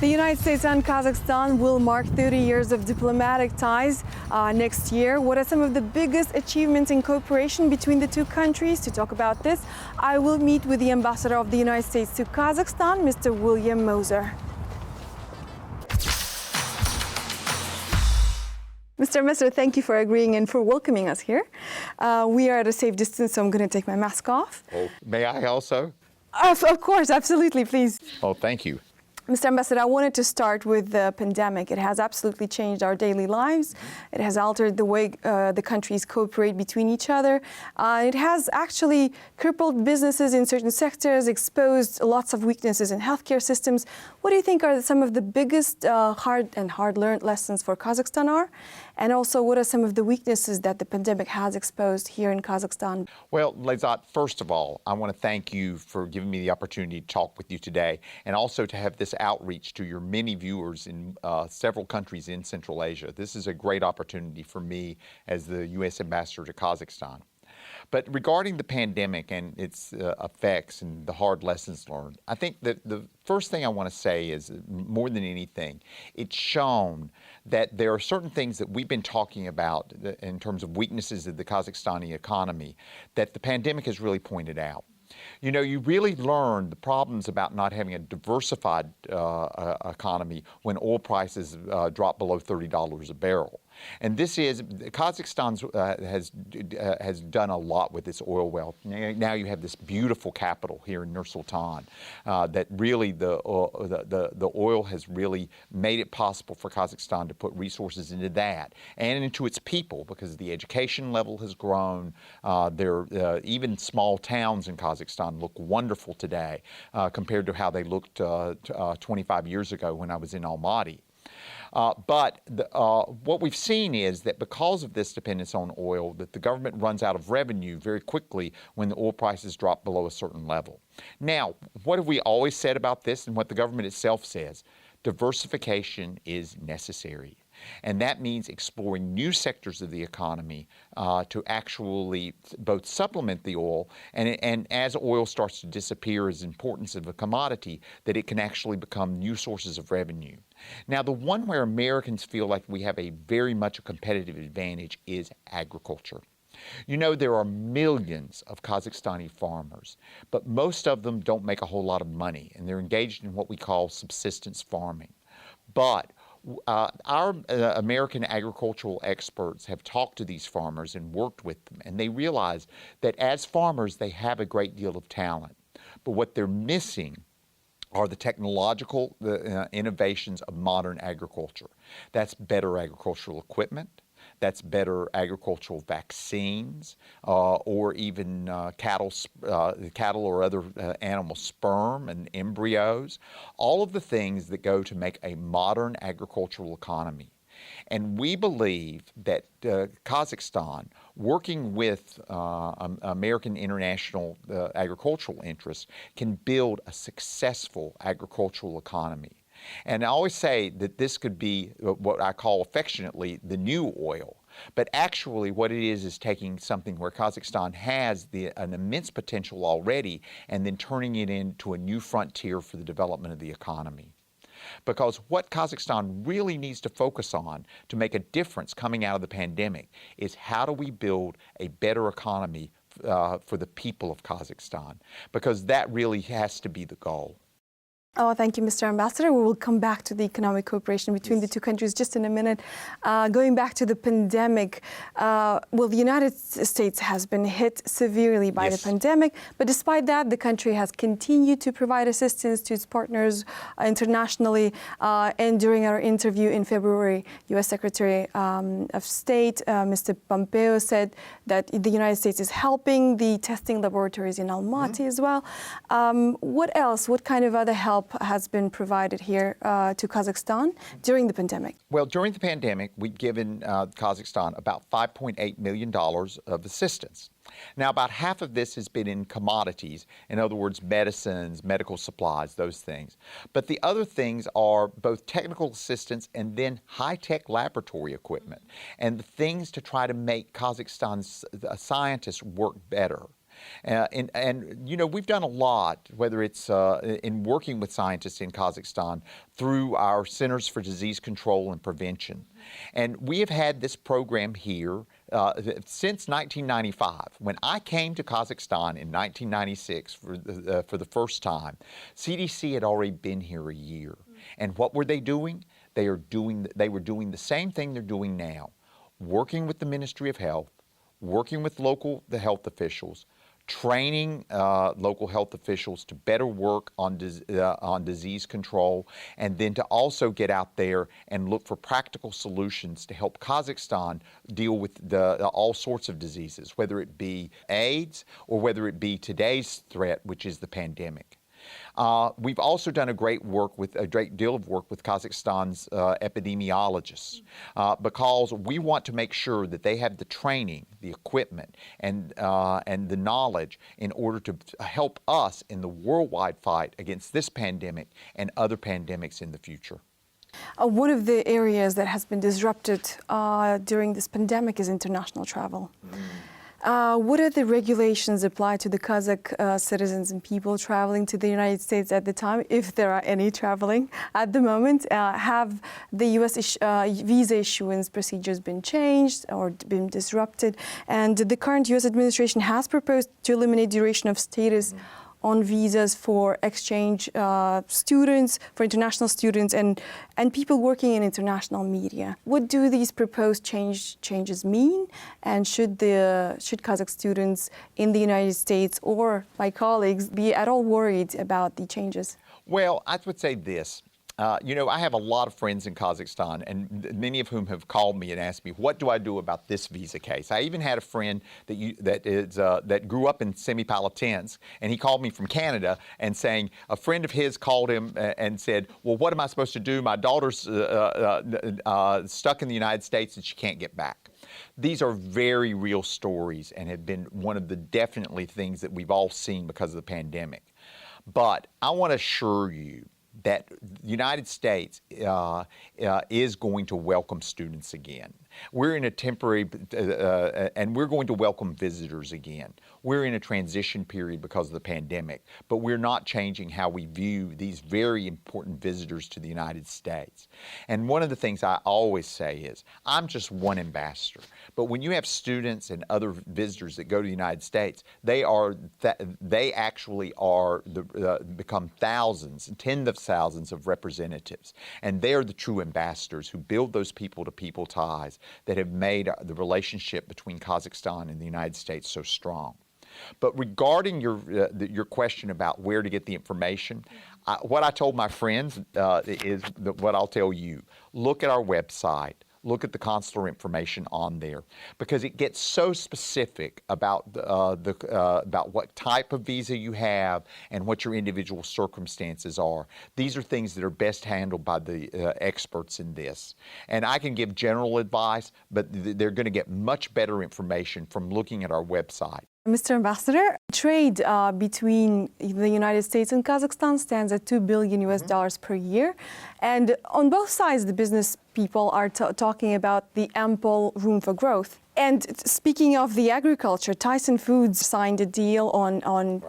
The United States and Kazakhstan will mark 30 years of diplomatic ties next year. What are some of the biggest achievements in cooperation between the two countries? To talk about this, I will meet with the ambassador of the United States to Kazakhstan, Mr. William Moser. Mr. Ambassador, thank you for agreeing and for welcoming us here. We are at a safe distance, so I'm going to take my mask off. Oh, may I also? Of course, absolutely, please. Oh, thank you. Mr. Ambassador, I wanted to start with the pandemic. It has absolutely changed our daily lives. It has altered the way the countries cooperate between each other. It has actually crippled businesses in certain sectors, exposed lots of weaknesses in healthcare systems. What do you think are some of the biggest hard-learned lessons for Kazakhstan are? And also, what are some of the weaknesses that the pandemic has exposed here in Kazakhstan? Well, Lyazzat, first of all, I want to thank you for giving me the opportunity to talk with you today, and also to have this outreach to your many viewers in several countries in Central Asia. This is a great opportunity for me as the U.S. ambassador to Kazakhstan. But regarding the pandemic and its effects and the hard lessons learned, I think that the first thing I want to say is, more than anything, it's shown that there are certain things that we've been talking about in terms of weaknesses of the Kazakhstani economy that the pandemic has really pointed out. You know, you really learn the problems about not having a diversified economy when oil prices drop below $30 a barrel. And this is, Kazakhstan has done a lot with its oil wealth. Now you have this beautiful capital here in Nur-Sultan that really the oil has really made it possible for Kazakhstan to put resources into that and into its people, because the education level has grown. Even small towns in Kazakhstan look wonderful today compared to how they looked 25 years ago when I was in Almaty. But what we've seen is that because of this dependence on oil, that the government runs out of revenue very quickly when the oil prices drop below a certain level. Now, what have we always said about this, and what the government itself says? Diversification is necessary. And that means exploring new sectors of the economy to actually both supplement the oil, and as oil starts to disappear as importance of a commodity, that it can actually become new sources of revenue. Now, the one where Americans feel like we have a very much a competitive advantage is agriculture. You know, there are millions of Kazakhstani farmers, but most of them don't make a whole lot of money, and they're engaged in what we call subsistence farming. But our American agricultural experts have talked to these farmers and worked with them, and they realize that as farmers, they have a great deal of talent. But what they're missing are the technological innovations of modern agriculture. That's better agricultural equipment. That's better agricultural vaccines, or even cattle or other animal sperm and embryos, all of the things that go to make a modern agricultural economy. And we believe that Kazakhstan, working with American international agricultural interests, can build a successful agricultural economy. And I always say that this could be what I call affectionately the new oil. But actually what it is taking something where Kazakhstan has an immense potential already, and then turning it into a new frontier for the development of the economy. Because what Kazakhstan really needs to focus on to make a difference coming out of the pandemic is, how do we build a better economy for the people of Kazakhstan? Because that really has to be the goal. Oh, thank you, Mr. Ambassador. We will come back to the economic cooperation between the two countries just in a minute. Going back to the pandemic, well, the United States has been hit severely by the pandemic, but despite that, the country has continued to provide assistance to its partners internationally. And during our interview in February, U.S. Secretary of State, Mr. Pompeo, said that the United States is helping the testing laboratories in Almaty as well. What else? What kind of other help has been provided here to Kazakhstan during the pandemic? Well, during the pandemic, we've given Kazakhstan about $5.8 million of assistance. Now, about half of this has been in commodities, in other words, medicines, medical supplies, those things. But the other things are both technical assistance and then high-tech laboratory equipment, and the things to try to make Kazakhstan's scientists work better. And you know, we've done a lot, whether it's in working with scientists in Kazakhstan through our Centers for Disease Control and Prevention. And we have had this program here since 1995. When I came to Kazakhstan in 1996 for the first time, CDC had already been here a year. And what were they doing? They were doing the same thing they're doing now, working with the Ministry of Health, working with the health officials, training local health officials to better work on disease control, and then to also get out there and look for practical solutions to help Kazakhstan deal with all sorts of diseases, whether it be AIDS or whether it be today's threat, which is the pandemic. We've also done a great deal of work with Kazakhstan's epidemiologists because we want to make sure that they have the training, the equipment, and the knowledge in order to help us in the worldwide fight against this pandemic and other pandemics in the future. One of the areas that has been disrupted during this pandemic is international travel. What are the regulations applied to the Kazakh citizens and people traveling to the United States at the time, if there are any traveling at the moment? Have the U.S. visa issuance procedures been changed or been disrupted? And the current U.S. administration has proposed to eliminate duration of status on visas for exchange students, for international students, and people working in international media. What do these proposed changes mean? And should Kazakh students in the United States or my colleagues be at all worried about the changes? Well, I would say this. You know, I have a lot of friends in Kazakhstan, and many of whom have called me and asked me, what do I do about this visa case? I even had a friend that grew up in Semipalatinsk, and he called me from Canada and saying a friend of his called him and said, well, what am I supposed to do? My daughter's stuck in the United States and she can't get back. These are very real stories and have been one of the definitely things that we've all seen because of the pandemic. But I want to assure you that the United States is going to welcome students again. We're in a temporary, and we're going to welcome visitors again. We're in a transition period because of the pandemic, but we're not changing how we view these very important visitors to the United States. And one of the things I always say is, I'm just one ambassador, but when you have students and other visitors that go to the United States, they actually are become thousands, tens of thousands of representatives, and they're the true ambassadors who build those people-to-people ties that have made the relationship between Kazakhstan and the United States so strong. But regarding your question about where to get the information, what I told my friends is what I'll tell you. Look at our website. Look at the consular information on there, because it gets so specific about about what type of visa you have and what your individual circumstances are. These are things that are best handled by the experts in this. And I can give general advice, but they're going to get much better information from looking at our website. Mr. Ambassador, trade between the United States and Kazakhstan stands at $2 billion US per year. And on both sides, the business people are talking about the ample room for growth. And speaking of the agriculture, Tyson Foods signed a deal on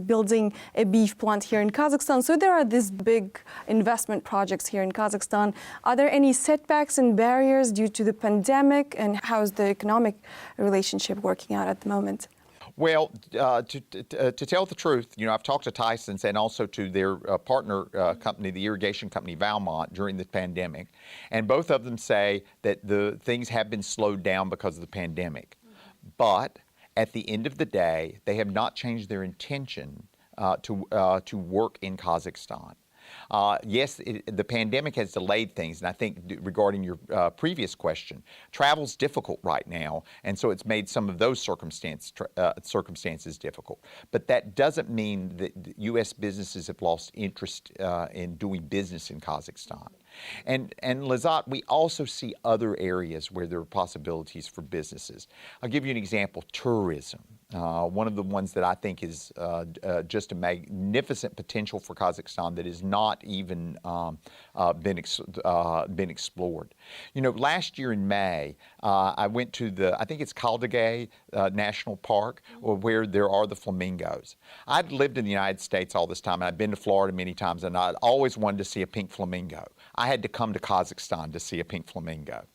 building a beef plant here in Kazakhstan. So there are these big investment projects here in Kazakhstan. Are there any setbacks and barriers due to the pandemic? And how is the economic relationship working out at the moment? Well, to tell the truth, you know, I've talked to Tyson's and also to their partner company, the irrigation company Valmont, during the pandemic, and both of them say that the things have been slowed down because of the pandemic. But at the end of the day, they have not changed their intention to work in Kazakhstan. Yes, the pandemic has delayed things, and I think regarding your previous question, travel's difficult right now, and so it's made some of those circumstances difficult. But that doesn't mean that U.S. businesses have lost interest in doing business in Kazakhstan. And Lyazzat, we also see other areas where there are possibilities for businesses. I'll give you an example, tourism. One of the ones that I think is just a magnificent potential for Kazakhstan that has not even been explored. You know, last year in May, I went to I think it's Kaldagay National Park, where there are the flamingos. I'd lived in the United States all this time, and I'd been to Florida many times, and I'd always wanted to see a pink flamingo. I had to come to Kazakhstan to see a pink flamingo.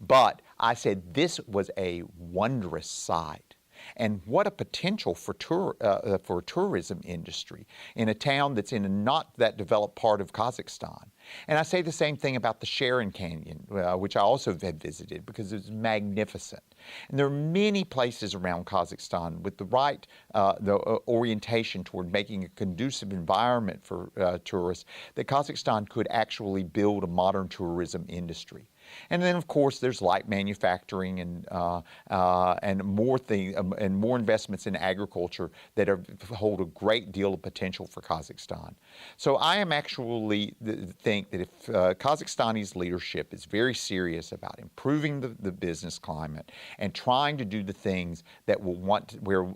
But I said this was a wondrous sight. And what a potential for a tourism industry in a town that's in a not that developed part of Kazakhstan. And I say the same thing about the Sharon Canyon, which I also have visited because it's magnificent. And there are many places around Kazakhstan with the right orientation toward making a conducive environment for tourists that Kazakhstan could actually build a modern tourism industry. And then, of course, there's light manufacturing and more investments in agriculture that hold a great deal of potential for Kazakhstan. So I am actually think that if Kazakhstani's leadership is very serious about improving the business climate and trying to do the things that where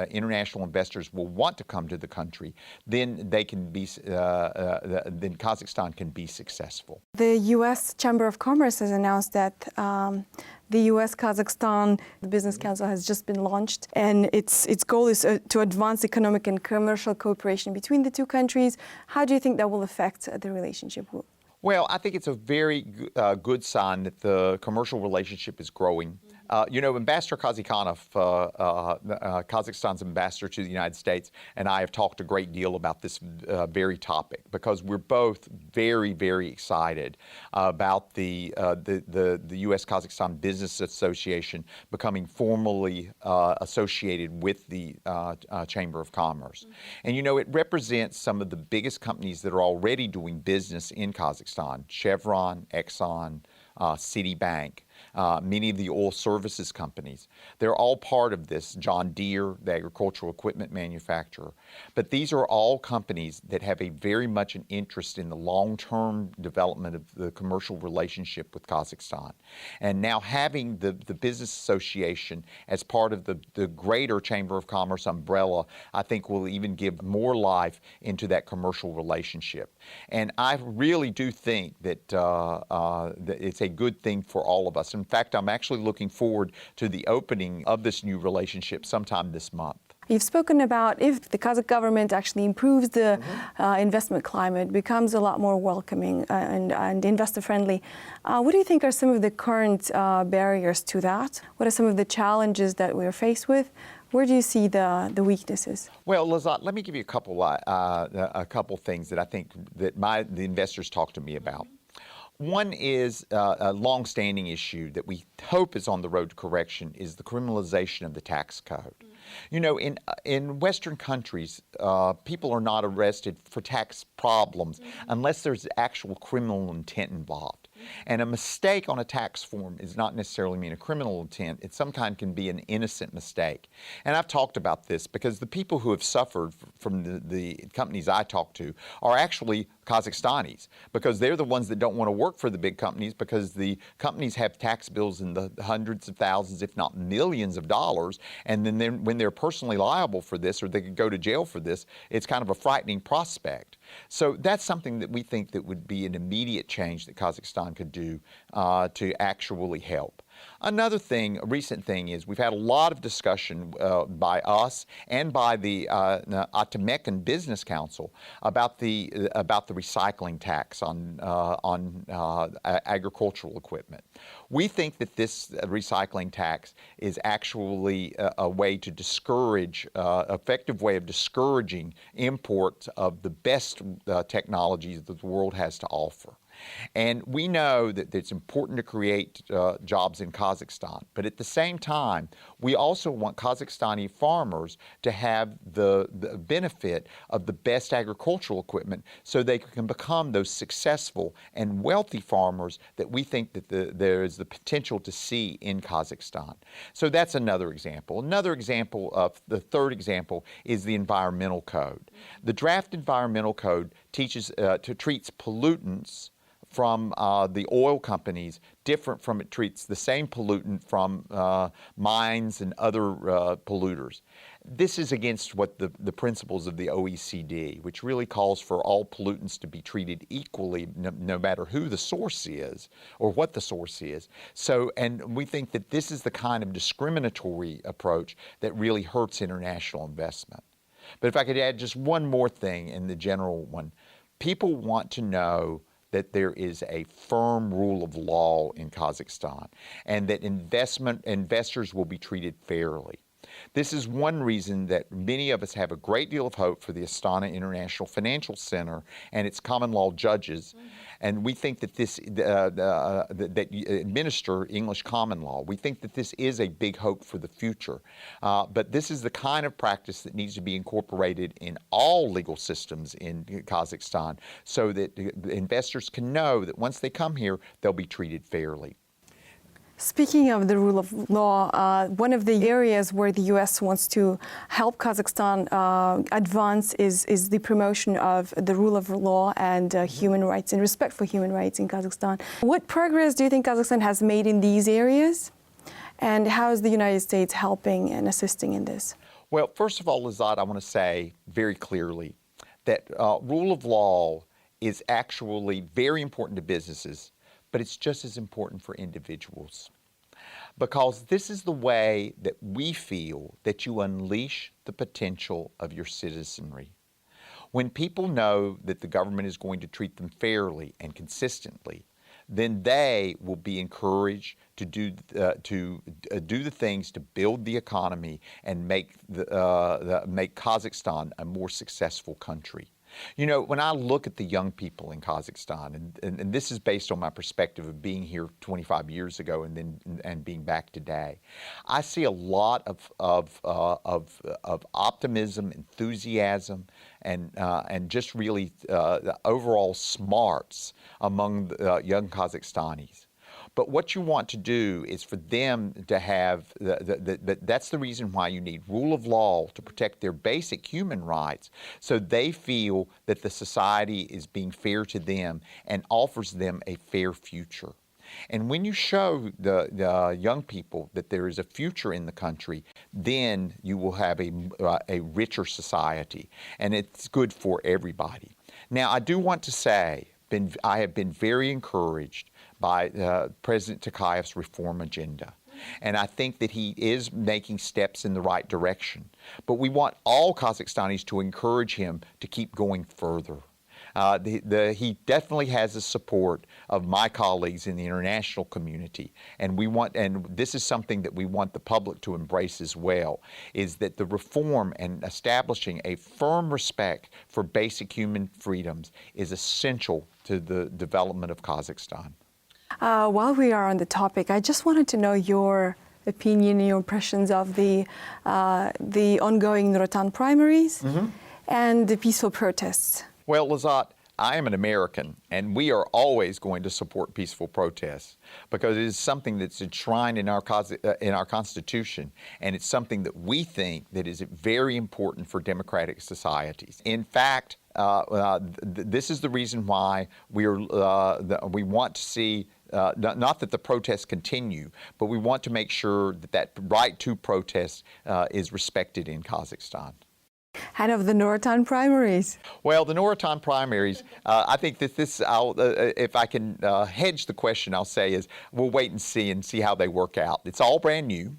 international investors will want to come to the country, then they can be then Kazakhstan can be successful. The U.S. Chamber of Commerce has announced that the U.S.-Kazakhstan Business Council has just been launched, and its goal is to advance economic and commercial cooperation between the two countries. How do you think that will affect the relationship? Well, I think it's a very good sign that the commercial relationship is growing. You know, Ambassador Kazikhanov, Kazakhstan's ambassador to the United States, and I have talked a great deal about this very topic because we're both very, very excited about the U.S.-Kazakhstan Business Association becoming formally associated with the Chamber of Commerce. And, you know, it represents some of the biggest companies that are already doing business in Kazakhstan: Chevron, Exxon, Citibank. Many of the oil services companies. They're all part of this. John Deere, the agricultural equipment manufacturer. But these are all companies that have very much an interest in the long-term development of the commercial relationship with Kazakhstan. And now having the Business Association as part of the greater Chamber of Commerce umbrella, I think will even give more life into that commercial relationship. And I really do think that it's a good thing for all of us. In fact, I'm actually looking forward to the opening of this new relationship sometime this month. You've spoken about if the Kazakh government actually improves the investment climate, becomes a lot more welcoming and investor-friendly. What do you think are some of the current barriers to that? What are some of the challenges that we're faced with? Where do you see the weaknesses? Well, Lyazzat, let me give you a couple things that I think that the investors talk to me about. One is a long-standing issue that we hope is on the road to correction is the criminalization of the tax code. You know, in Western countries, people are not arrested for tax problems unless there's actual criminal intent involved. And a mistake on a tax form does not necessarily mean a criminal intent. It sometimes can be an innocent mistake. And I've talked about this because the people who have suffered from the companies I talk to are actually Kazakhstanis, because they're the ones that don't want to work for the big companies because the companies have tax bills in the hundreds of thousands, if not millions of dollars. And then when they're personally liable for this, or they could go to jail for this, it's kind of a frightening prospect. So that's something that we think that would be an immediate change that Kazakhstan could do to actually help. Another thing, a recent thing, is we've had a lot of discussion by us and by the Atamekan Business Council about the recycling tax on agricultural equipment. We think that this recycling tax is actually a way to discourage, effective way of discouraging imports of the best technologies that the world has to offer. And we know that it's important to create jobs in Kazakhstan, but at the same time, we also want Kazakhstani farmers to have the benefit of the best agricultural equipment so they can become those successful and wealthy farmers that we think that there is the potential to see in Kazakhstan. So that's another example. Another example of the third example is the environmental code. The draft environmental code treats pollutants from the oil companies different from it treats the same pollutant from mines and other polluters. This is against what the principles of the OECD, which really calls for all pollutants to be treated equally, no matter who the source is or what the source is. So, and we think that this is the kind of discriminatory approach that really hurts international investment. But if I could add just one more thing in the general one, people want to know that there is a firm rule of law in Kazakhstan and that investors will be treated fairly. This is one reason that many of us have a great deal of hope for the Astana International Financial Center and its common law judges. And we think that this, that administer English common law, we think that this is a big hope for the future. But this is the kind of practice that needs to be incorporated in all legal systems in Kazakhstan so that investors can know that once they come here, they'll be treated fairly. Speaking of the rule of law, one of the areas where the U.S. wants to help Kazakhstan advance is the promotion of the rule of law and human rights and respect for human rights in Kazakhstan. What progress do you think Kazakhstan has made in these areas? And how is the United States helping and assisting in this? Well, first of all, Lyazzat, I want to say very clearly that rule of law is actually very important to businesses, but it's just as important for individuals. Because this is the way that we feel that you unleash the potential of your citizenry. When people know that the government is going to treat them fairly and consistently, then they will be encouraged to do the things to build the economy and make Kazakhstan a more successful country. You know, when I look at the young people in Kazakhstan, and this is based on my perspective of being here 25 years ago and being back today, I see a lot of optimism, enthusiasm, and just really the overall smarts among the young Kazakhstanis. But what you want to do is for them to have, that's the reason why you need rule of law to protect their basic human rights, so they feel that the society is being fair to them and offers them a fair future. And when you show the young people that there is a future in the country, then you will have a richer society, and it's good for everybody. Now, I do want to say, I have been very encouraged by President Tokayev's reform agenda. And I think that he is making steps in the right direction. But we want all Kazakhstanis to encourage him to keep going further. He definitely has the support of my colleagues in the international community, and this is something that we want the public to embrace as well, is that the reform and establishing a firm respect for basic human freedoms is essential to the development of Kazakhstan. While we are on the topic, I just wanted to know your opinion, your impressions of the ongoing Nur Otan primaries and the peaceful protests. Well, Lyazzat, I am an American, and we are always going to support peaceful protests because it is something that's enshrined in our Constitution, and it's something that we think that is very important for democratic societies. In fact, this is the reason why we want to see not that the protests continue, but we want to make sure that right to protest is respected in Kazakhstan. And of the Nur Otan primaries? Well, the Nur Otan primaries, I think that this, if I can hedge the question, I'll say is we'll wait and see how they work out. It's all brand new.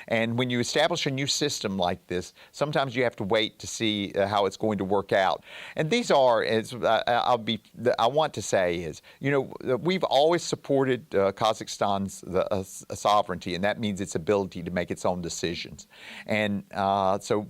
And when you establish a new system like this, sometimes you have to wait to see how it's going to work out. And these are, as I want to say is, you know, we've always supported Kazakhstan's sovereignty, and that means its ability to make its own decisions. And so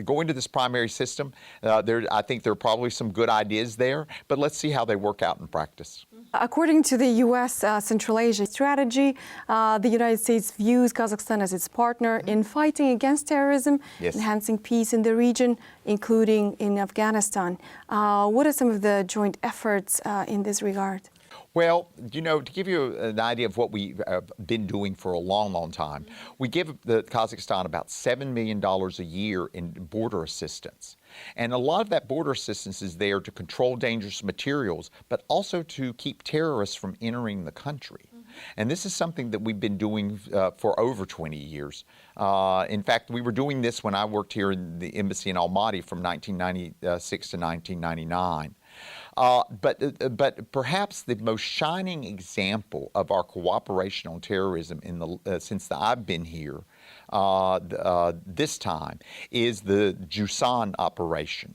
going to this primary system, I think there are probably some good ideas there, but let's see how they work out in practice. According to the U.S. Central Asia strategy, the United States views Kazakhstan as its partner in fighting against terrorism, enhancing peace in the region, including in Afghanistan. What are some of the joint efforts in this regard? Well, you know, to give you an idea of what we've been doing for a long, long time, we give Kazakhstan about $7 million a year in border assistance. And a lot of that border assistance is there to control dangerous materials, but also to keep terrorists from entering the country. And this is something that we've been doing for over 20 years. In fact, we were doing this when I worked here in the embassy in Almaty from 1996 to 1999. But perhaps the most shining example of our cooperation on terrorism since I've been here this time is the Jusan operation.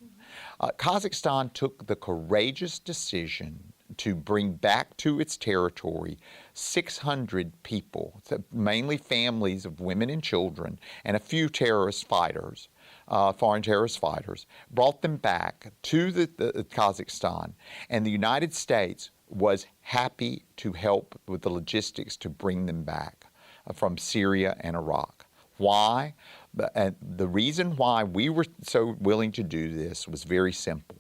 Kazakhstan took the courageous decision to bring back to its territory 600 people, mainly families of women and children, and a few terrorist fighters, foreign terrorist fighters, brought them back to the Kazakhstan, and the United States was happy to help with the logistics to bring them back from Syria and Iraq. Why? The reason why we were so willing to do this was very simple.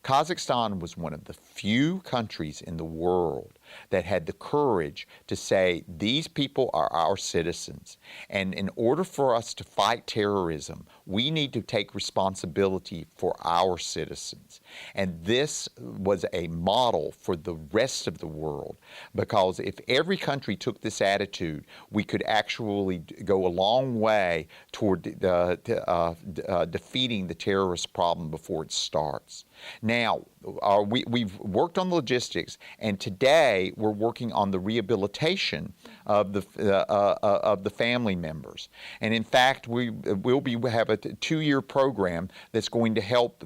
Kazakhstan was one of the few countries in the world that had the courage to say, these people are our citizens, and in order for us to fight terrorism, we need to take responsibility for our citizens. And this was a model for the rest of the world, because if every country took this attitude, we could actually go a long way toward defeating the terrorist problem before it starts. Now, we've worked on the logistics, and today we're working on the rehabilitation of the family members. And in fact, we will have a 2-year program that's going to help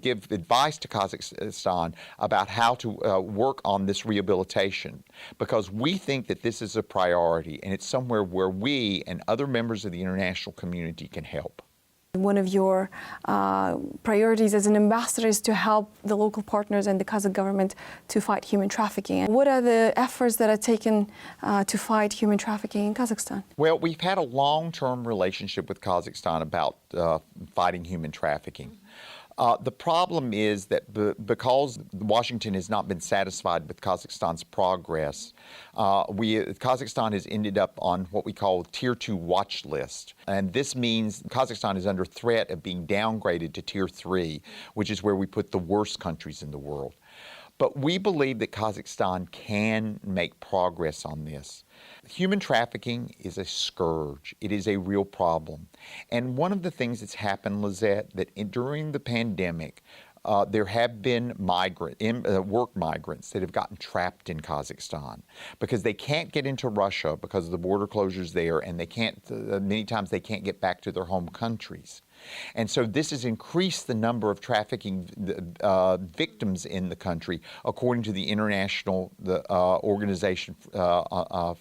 give advice to Kazakhstan about how to work on this rehabilitation, because we think that this is a priority, and it's somewhere where we and other members of the international community can help. One of your priorities as an ambassador is to help the local partners and the Kazakh government to fight human trafficking. What are the efforts that are taken to fight human trafficking in Kazakhstan? Well, we've had a long-term relationship with Kazakhstan about fighting human trafficking. The problem is that because Washington has not been satisfied with Kazakhstan's progress, Kazakhstan has ended up on what we call Tier 2 watch list. And this means Kazakhstan is under threat of being downgraded to Tier 3, which is where we put the worst countries in the world. But we believe that Kazakhstan can make progress on this. Human trafficking is a scourge. It is a real problem. And one of the things that's happened, Lyazzat, that during the pandemic, there have been work migrants that have gotten trapped in Kazakhstan because they can't get into Russia because of the border closures there, and they can't, many times they can't get back to their home countries. And so this has increased the number of trafficking victims in the country, according to the International Organization on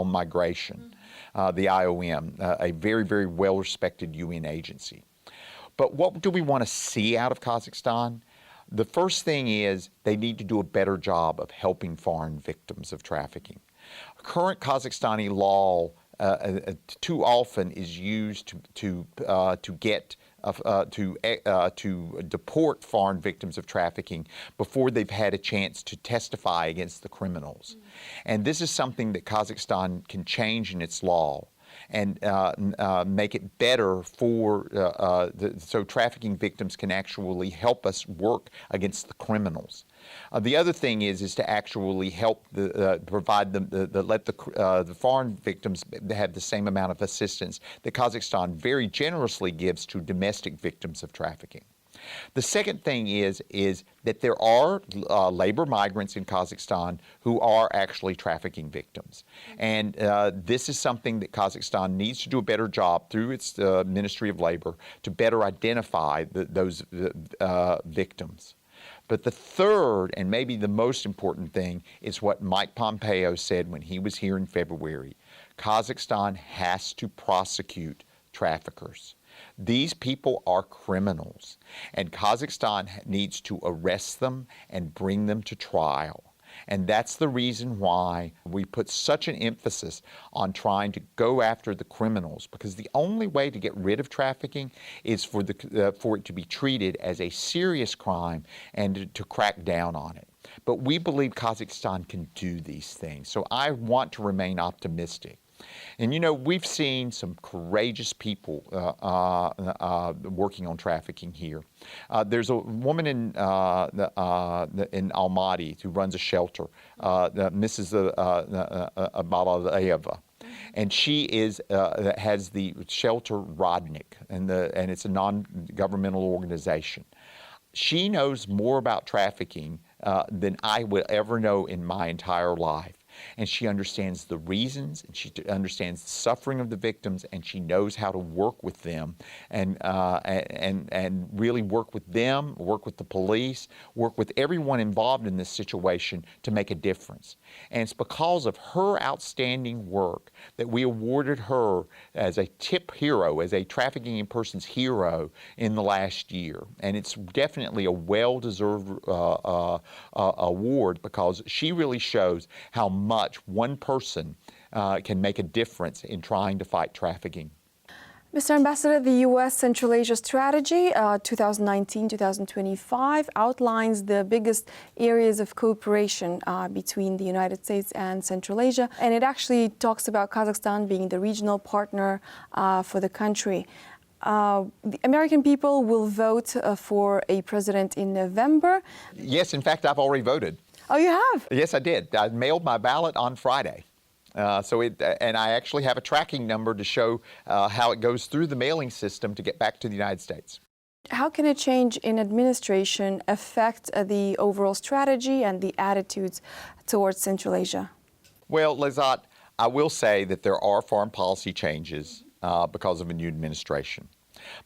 Migration, the IOM, a very, very well-respected UN agency. But what do we want to see out of Kazakhstan? The first thing is they need to do a better job of helping foreign victims of trafficking. Current Kazakhstani law too often is used to deport foreign victims of trafficking before they've had a chance to testify against the criminals. And this is something that Kazakhstan can change in its law and make it better so trafficking victims can actually help us work against the criminals. The other thing is to actually help provide them, let the foreign victims have the same amount of assistance that Kazakhstan very generously gives to domestic victims of trafficking. The second thing is that there are labor migrants in Kazakhstan who are actually trafficking victims. And this is something that Kazakhstan needs to do a better job through its Ministry of Labor to better identify those victims. But the third, and maybe the most important thing, is what Mike Pompeo said when he was here in February. Kazakhstan has to prosecute traffickers. These people are criminals, and Kazakhstan needs to arrest them and bring them to trial. And that's the reason why we put such an emphasis on trying to go after the criminals, because the only way to get rid of trafficking is for it to be treated as a serious crime and to crack down on it. But we believe Kazakhstan can do these things. So I want to remain optimistic. And you know, we've seen some courageous people working on trafficking here. There's a woman in Almaty who runs a shelter, Mrs. Shatayeva. And she has the shelter Rodnik, and it's a non-governmental organization. She knows more about trafficking than I will ever know in my entire life. And she understands the reasons, and she understands the suffering of the victims, and she knows how to work with them, and really work with them, work with the police, work with everyone involved in this situation to make a difference. And it's because of her outstanding work that we awarded her as a tip hero, as a trafficking in persons hero in the last year. And it's definitely a well-deserved award, because she really shows how much one person can make a difference in trying to fight trafficking. Mr. Ambassador, the U.S. Central Asia Strategy 2019-2025 outlines the biggest areas of cooperation between the United States and Central Asia, and it actually talks about Kazakhstan being the regional partner for the country. The American people will vote for a president in November. Yes, in fact, I've already voted. Oh, you have? Yes, I did. I mailed my ballot on Friday. And I actually have a tracking number to show how it goes through the mailing system to get back to the United States. How can a change in administration affect the overall strategy and the attitudes towards Central Asia? Well, Lyazzat, I will say that there are foreign policy changes because of a new administration.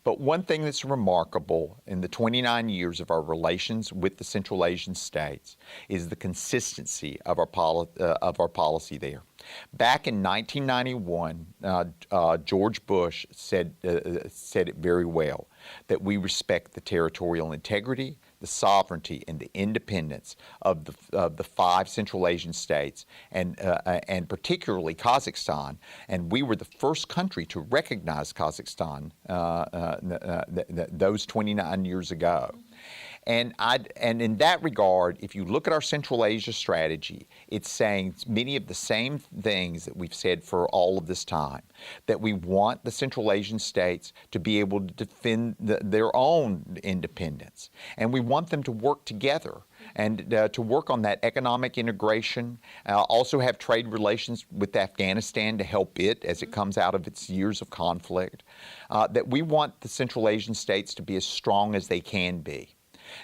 But one thing that's remarkable in the 29 years of our relations with the Central Asian states is the consistency of our policy there. Back in 1991, George Bush said it very well, that we respect the territorial integrity, the sovereignty, and the independence of the 5 Central Asian states, and particularly Kazakhstan. And we were the first country to recognize Kazakhstan those 29 years ago. And in that regard, if you look at our Central Asia strategy, it's saying many of the same things that we've said for all of this time, that we want the Central Asian states to be able to defend their own independence. And we want them to work together and to work on that economic integration, also have trade relations with Afghanistan to help it as it comes out of its years of conflict, that we want the Central Asian states to be as strong as they can be.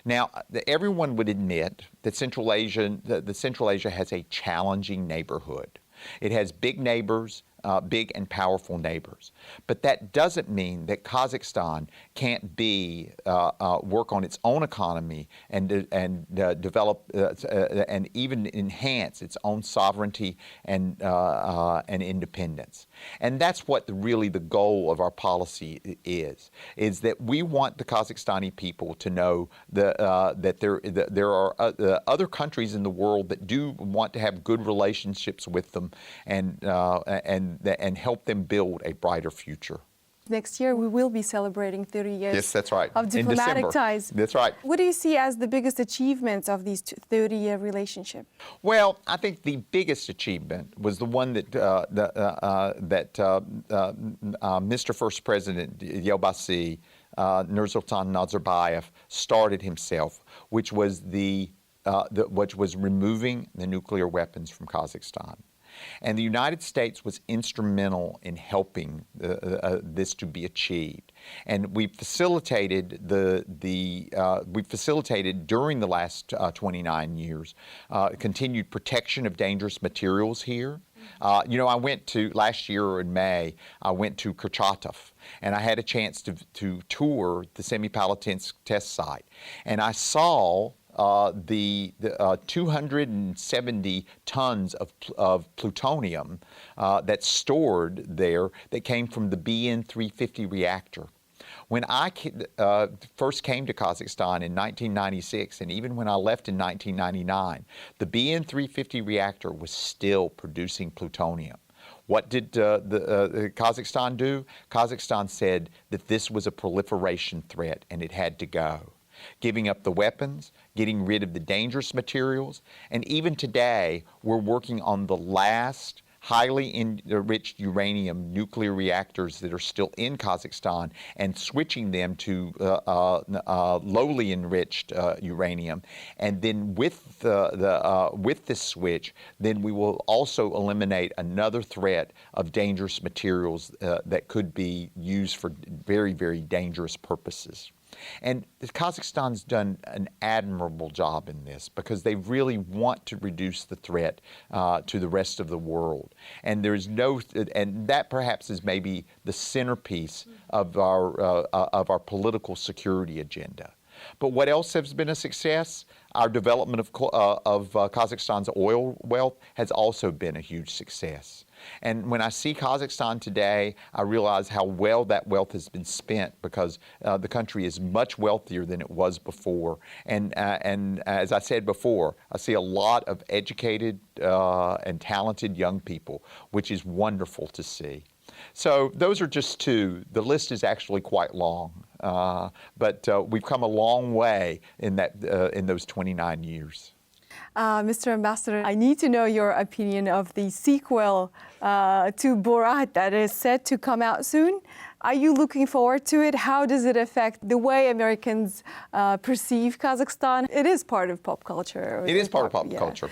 Now, everyone would admit that Central Asia has a challenging neighborhood. It has big neighbors, big and powerful neighbors. But that doesn't mean that Kazakhstan can't work on its own economy and develop and even enhance its own sovereignty and independence. And that's what really the goal of our policy is that we want the Kazakhstani people to know that there are other countries in the world that do want to have good relationships with them and help them build a brighter future. Next year, we will be celebrating 30 years yes, that's right. of diplomatic ties. That's right. What do you see as the biggest achievements of these 30-year relationship? Well, I think the biggest achievement was the one that Mr. First President Joly, Nursultan Nazarbayev, started himself, which was removing the nuclear weapons from Kazakhstan. And the United States was instrumental in helping this to be achieved. And we facilitated during the last 29 years continued protection of dangerous materials here. I went to, last year in May, I went to Kurchatov, and I had a chance to tour the Semipalatinsk test site. And I saw the 270 tons of plutonium that's stored there that came from the BN-350 reactor. When I first came to Kazakhstan in 1996, and even when I left in 1999, the BN-350 reactor was still producing plutonium. What did Kazakhstan do? Kazakhstan said that this was a proliferation threat and it had to go. Giving up the weapons, getting rid of the dangerous materials, and even today we're working on the last highly enriched uranium nuclear reactors that are still in Kazakhstan and switching them to lowly enriched uranium. And then with with this switch, then we will also eliminate another threat of dangerous materials that could be used for very, very dangerous purposes. And Kazakhstan's done an admirable job in this because they really want to reduce the threat to the rest of the world. And there is and that perhaps is maybe the centerpiece of our political security agenda. But what else has been a success? Our development of Kazakhstan's oil wealth has also been a huge success. And when I see Kazakhstan today, I realize how well that wealth has been spent because the country is much wealthier than it was before. And as I said before, I see a lot of educated and talented young people, which is wonderful to see. So those are just two. The list is actually quite long, but we've come a long way in those 29 years. Mr. Ambassador, I need to know your opinion of the sequel to Borat that is set to come out soon. Are you looking forward to it? How does it affect the way Americans perceive Kazakhstan? It is part of pop culture. It is part of pop culture.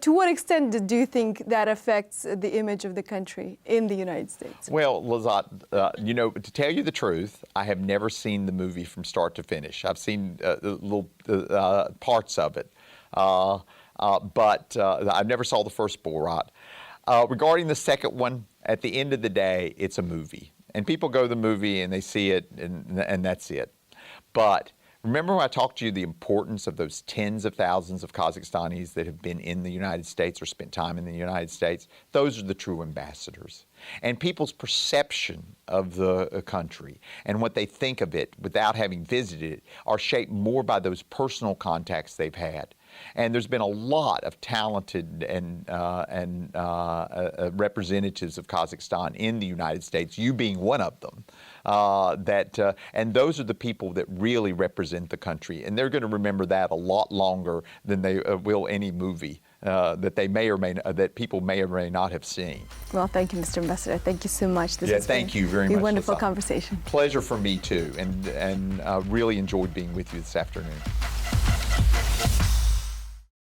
To what extent do you think that affects the image of the country in the United States? Well, Lyazzat, you know, to tell you the truth, I have never seen the movie from start to finish. I've seen little parts of it, but I never saw the first Borat. Regarding the second one, at the end of the day, it's a movie. And people go to the movie and they see it and that's it. But remember when I talked to you the importance of those tens of thousands of Kazakhstanis that have been in the United States or spent time in the United States? Those are the true ambassadors. And people's perception of the country and what they think of it without having visited it are shaped more by those personal contacts they've had. And there's been a lot of talented and representatives of Kazakhstan in the United States, you being one of them, and those are the people that really represent the country. And they're going to remember that a lot longer than they will any movie that they may or may not, that people may or may not have seen. Well, thank you, Mr. Ambassador. Thank you so much. This has thank been you very much. A wonderful Lyazzat. conversation. Pleasure for me too, and really enjoyed being with you this afternoon.